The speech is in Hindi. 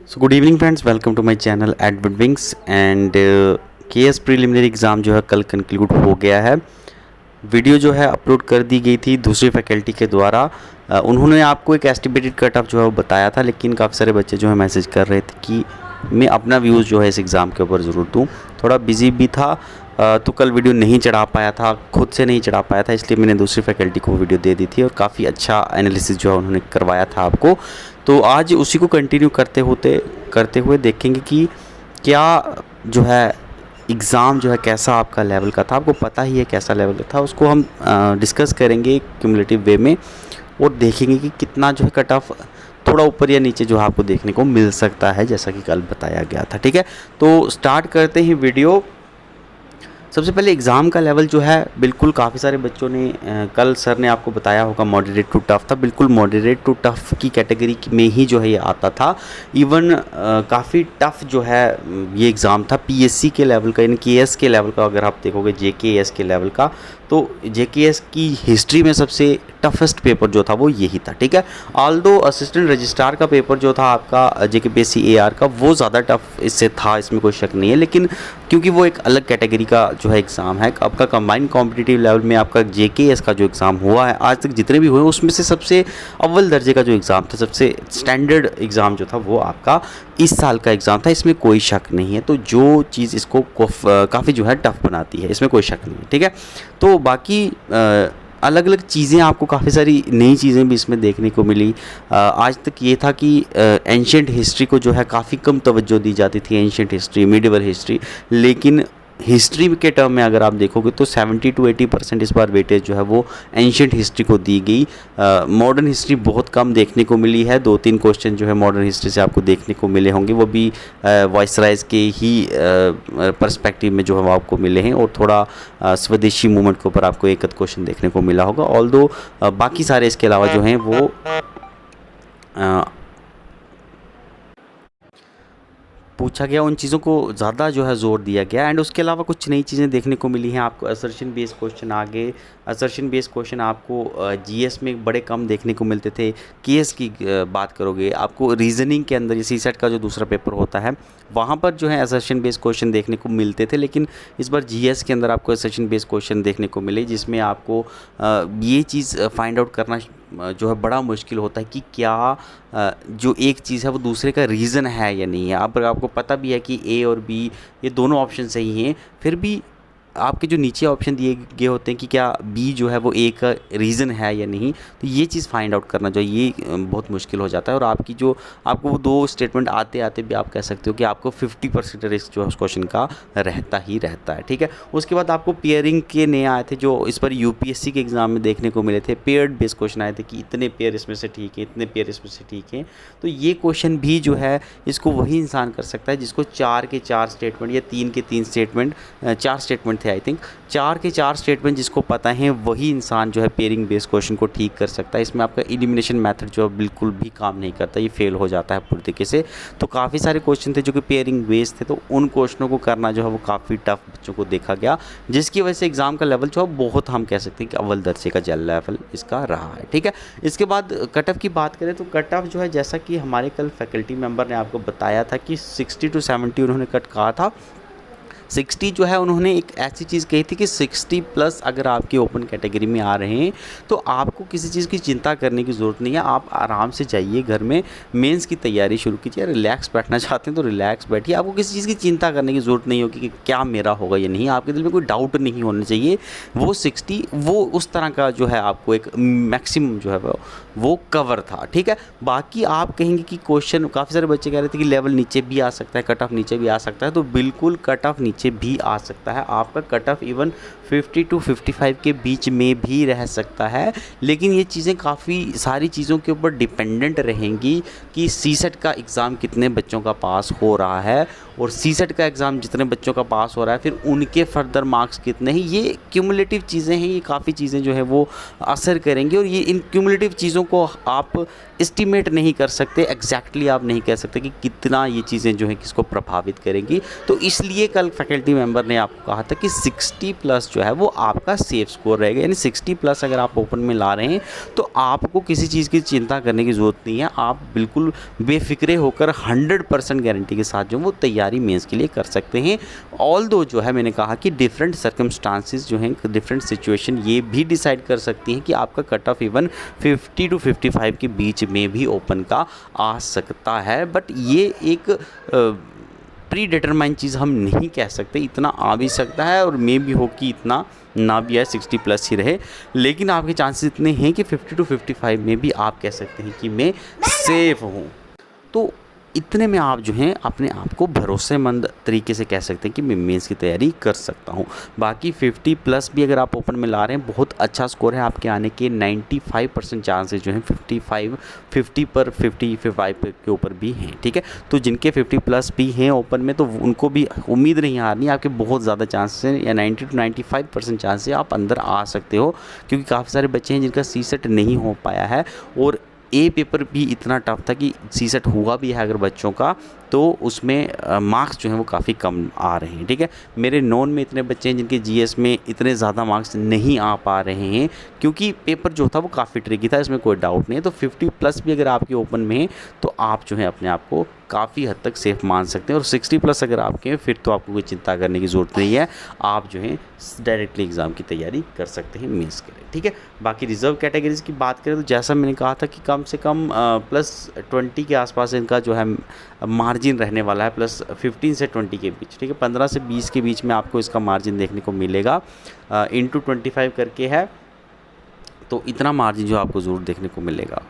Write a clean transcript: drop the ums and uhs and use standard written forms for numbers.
So good evening friends, welcome to my channel Edward Wings and KS preliminary exam जो है कल कंक्लूड हो गया है। वीडियो जो है अपलोड कर दी गई थी दूसरी फैकल्टी के द्वारा। उन्होंने आपको एक एस्टिमेटेड कट ऑफ जो है वो बताया था, लेकिन काफ़ी सारे बच्चे जो है मैसेज कर रहे थे कि मैं अपना व्यूज़ जो है इस एग्ज़ाम के ऊपर ज़रूर दूँ। थोड़ा बिजी भी था तो कल वीडियो नहीं चढ़ा पाया था, खुद से नहीं चढ़ा पाया था, इसलिए मैंने दूसरी फैकल्टी को वीडियो दे दी थी और काफ़ी अच्छा एनालिसिस जो है उन्होंने करवाया था आपको। तो आज उसी को कंटिन्यू करते हुए देखेंगे कि क्या जो है एग्ज़ाम जो है कैसा आपका लेवल का था। आपको पता ही है कैसा लेवल का था, उसको हम डिस्कस करेंगे क्यूमुलेटिव वे में और देखेंगे कि कितना जो है कट ऑफ थोड़ा ऊपर या नीचे जो है आपको देखने को मिल सकता है, जैसा कि कल बताया गया था। ठीक है, तो स्टार्ट करते हैं वीडियो। सबसे पहले एग्ज़ाम का लेवल जो है बिल्कुल काफ़ी सारे बच्चों ने कल सर ने आपको बताया होगा मॉडरेट टू टफ़ था। बिल्कुल मॉडरेट टू टफ़ की कैटेगरी में ही जो है ये आता था। इवन काफ़ी टफ़ जो है ये एग्ज़ाम था पीएससी के लेवल का, यानी केएस के लेवल का। अगर आप देखोगे जेकेएस के लेवल का, तो जेकेएस की हिस्ट्री में सबसे टफेस्ट पेपर जो था वो यही था। ठीक है, ऑल्दो असिस्टेंट रजिस्ट्रार का पेपर जो था आपका जेकेपीएससी एआर का, वो ज़्यादा टफ इससे था, इसमें कोई शक नहीं है। लेकिन क्योंकि वो एक अलग कैटेगरी का जो है एग्ज़ाम है, आपका कंबाइंड कॉम्पिटिटिव लेवल में आपका जेकेएस का जो एग्ज़ाम हुआ है आज तक जितने भी हुए उसमें से सबसे अव्वल दर्जे का जो एग्ज़ाम था, सबसे स्टैंडर्ड एग्ज़ाम जो था वो आपका इस साल का एग्ज़ाम था, इसमें कोई शक नहीं है। तो जो चीज़ इसको काफ़ी जो है टफ बनाती है, इसमें कोई शक नहीं है। ठीक है, तो बाकी अलग अलग चीज़ें आपको काफ़ी सारी नई चीज़ें भी इसमें देखने को मिली। आज तक ये था कि एंशिएंट हिस्ट्री को जो है काफ़ी कम तवज्जो दी जाती थी, एंशिएंट हिस्ट्री, मिडिवल हिस्ट्री। लेकिन हिस्ट्री के टर्म में अगर आप देखोगे तो 70 to 80% इस बार वेटेज जो है वो एंशिएंट हिस्ट्री को दी गई। मॉडर्न हिस्ट्री बहुत कम देखने को मिली है। 2-3 क्वेश्चन जो है मॉडर्न हिस्ट्री से आपको देखने को मिले होंगे, वो भी वाइसरायज के ही पर्सपेक्टिव में जो है वो आपको मिले हैं, और थोड़ा स्वदेशी मूवमेंट के ऊपर आपको एक क्वेश्चन देखने को मिला होगा। ऑल्दो बाकी सारे इसके अलावा जो हैं वो पूछा गया, उन चीज़ों को ज़्यादा जो है ज़ोर दिया गया। एंड उसके अलावा कुछ नई चीज़ें देखने को मिली हैं आपको। असर्शन बेस्ड क्वेश्चन आ गए। असर्शन बेस्ड क्वेश्चन आपको जीएस में बड़े कम देखने को मिलते थे। केएस की बात करोगे, आपको रीजनिंग के अंदर, ये सीसेट का जो दूसरा पेपर होता है वहाँ पर जो है असर्शन बेस्ड क्वेश्चन देखने को मिलते थे। लेकिन इस बार जीएस के अंदर आपको असर्शन बेस्ड क्वेश्चन देखने को मिले, जिसमें आपको ये चीज़ फाइंड आउट करना जो है बड़ा मुश्किल होता है कि क्या जो एक चीज़ है वो दूसरे का रीज़न है या नहीं है। अब आपको पता भी है कि ए और बी ये दोनों ऑप्शन सही हैं, फिर भी आपके जो नीचे ऑप्शन दिए गए होते हैं कि क्या बी जो है वो ए का रीज़न है या नहीं, तो ये चीज़ फाइंड आउट करना जो ये बहुत मुश्किल हो जाता है। और आपकी जो आपको वो दो स्टेटमेंट आते आते भी आप कह सकते हो कि आपको 50% रिस्क जो है उस क्वेश्चन का रहता ही रहता है। ठीक है, उसके बाद आपको पेयरिंग के नए आए थे जो इस पर यूपीएससी के एग्ज़ाम में देखने को मिले थे। पेयर्ड बेस्ड क्वेश्चन आए थे कि इतने पेयर इसमें से ठीक है, इतने पेयर इसमें से ठीक हैं। तो ये क्वेश्चन भी जो है इसको वही इंसान कर सकता है जिसको 4 के 4 स्टेटमेंट या 3 के 3 स्टेटमेंट, 4 स्टेटमेंट थे आई थिंक, 4 के 4 स्टेटमेंट जिसको पता है वही इंसान जो है पेयरिंग बेस्ड क्वेश्चन को ठीक कर सकता है। इसमें आपका एलिमिनेशन मेथड जो है बिल्कुल भी काम नहीं करता, ये फेल हो जाता है पूरी तरीके से। तो काफ़ी सारे क्वेश्चन थे जो कि पेयरिंग बेस्ड थे, तो उन क्वेश्चनों को करना जो है वो काफ़ी टफ बच्चों को देखा गया, जिसकी वजह से एग्ज़ाम का लेवल जो है बहुत, हम कह सकते हैं कि अव्वल दर्जे का जल लेवल इसका रहा है। ठीक है, इसके बाद कट ऑफ की बात करें तो कट ऑफ जो है, जैसा कि हमारे कल फैकल्टी मेंबर ने आपको बताया था कि 60 to 70 उन्होंने कट कहा था। 60 जो है उन्होंने एक ऐसी चीज़ कही थी कि 60+ अगर आपकी ओपन कैटेगरी में आ रहे हैं तो आपको किसी चीज़ की चिंता करने की ज़रूरत नहीं है। आप आराम से जाइए घर में, मेंस की तैयारी शुरू कीजिए। रिलैक्स बैठना चाहते हैं तो रिलैक्स बैठिए, आपको किसी चीज़ की चिंता करने की ज़रूरत नहीं होगी कि क्या मेरा होगा या नहीं। आपके दिल में कोई डाउट नहीं होना चाहिए। वो 60 वो उस तरह का जो है आपको एक मैक्सिमम जो है वो कवर था। ठीक है, बाकी आप कहेंगे कि क्वेश्चन, काफ़ी सारे बच्चे कह रहे थे कि लेवल नीचे भी आ सकता है, कट ऑफ नीचे भी आ सकता है, तो बिल्कुल कट ऑफ नीचे भी आ सकता है। आपका कट ऑफ इवन 50 to 55 के बीच में भी रह सकता है। लेकिन ये चीज़ें काफ़ी सारी चीज़ों के ऊपर डिपेंडेंट रहेंगी कि सीसेट का एग्ज़ाम कितने बच्चों का पास हो रहा है, और सीसेट का एग्ज़ाम जितने बच्चों का पास हो रहा है फिर उनके फर्दर मार्क्स कितने हैं। ये क्यूमुलेटिव चीज़ें हैं, ये काफ़ी चीज़ें जो है वो असर करेंगी, और ये इन क्यूमुलेटिव चीज़ों को आप एस्टिमेट नहीं कर सकते, एग्जैक्टली आप नहीं कह सकते कि कितना ये चीज़ें जो हैं किसको प्रभावित करेंगी। तो इसलिए कल फैकल्टी मेंबर ने आपको कहा था कि 60+ जो है वो आपका सेफ स्कोर रहेगा। यानी 60+ अगर आप ओपन में ला रहे हैं तो आपको किसी चीज़ की चिंता करने की ज़रूरत नहीं है। आप बिल्कुल बेफिक्रे होकर 100% गारंटी के साथ जो वो तैयारी मेंस के लिए कर सकते हैं। ऑल्दो जो है मैंने कहा कि डिफरेंट सर्कमस्टांसिस जो हैं, डिफरेंट सिचुएशन ये भी डिसाइड कर सकती हैं कि आपका कट ऑफ इवन 50 to 55 के बीच में भी ओपन का आ सकता है। बट ये एक प्री डिटरमाइन चीज़ हम नहीं कह सकते, इतना आ भी सकता है और मे भी हो कि इतना ना भी आए, 60+ ही रहे। लेकिन आपके चांसेस इतने हैं कि 50 to 55 में भी आप कह सकते हैं कि मैं सेफ़ हूँ। तो इतने में आप जो हैं अपने आप को भरोसेमंद तरीके से कह सकते हैं कि मैं मेंस की तैयारी कर सकता हूँ। बाकी 50+ भी अगर आप ओपन में ला रहे हैं, बहुत अच्छा स्कोर है आपके आने के। 95% चांसेस जो हैं 50 पर 55 के ऊपर भी हैं, ठीक है। तो जिनके 50+ भी हैं ओपन में तो उनको भी उम्मीद नहीं हारनी, आपके बहुत ज़्यादा चांसेस हैं, या 90 to 95% चांसेस आप अंदर आ सकते हो। क्योंकि काफ़ी सारे बच्चे हैं जिनका सीसेट नहीं हो पाया है और ए पेपर भी इतना टफ था कि सीसेट हुआ भी है अगर बच्चों का तो उसमें मार्क्स जो हैं वो काफ़ी कम आ रहे हैं, ठीक है। मेरे नॉन में इतने बच्चे हैं जिनके जीएस में इतने ज़्यादा मार्क्स नहीं आ पा रहे हैं क्योंकि पेपर जो था वो काफ़ी ट्रिकी था, इसमें कोई डाउट नहीं है। तो 50+ भी अगर आपके ओपन में है तो आप जो है अपने आप को काफ़ी हद तक सेफ मान सकते हैं। और 60+ अगर आपके हैं फिर तो आपको कोई चिंता करने की ज़रूरत नहीं है, आप जो है डायरेक्टली एग्ज़ाम की तैयारी कर सकते हैं मेंस के लिए, ठीक है। बाकी रिज़र्व कैटेगरीज़ की बात करें तो जैसा मैंने कहा था कि कम से कम +20 के आसपास इनका जो है मार्जिन रहने वाला है, +15 से 20 के बीच, ठीक है। 15 से 20 के बीच में आपको इसका मार्जिन देखने को मिलेगा। × 25 करके है, तो इतना मार्जिन जो आपको ज़रूर देखने को मिलेगा।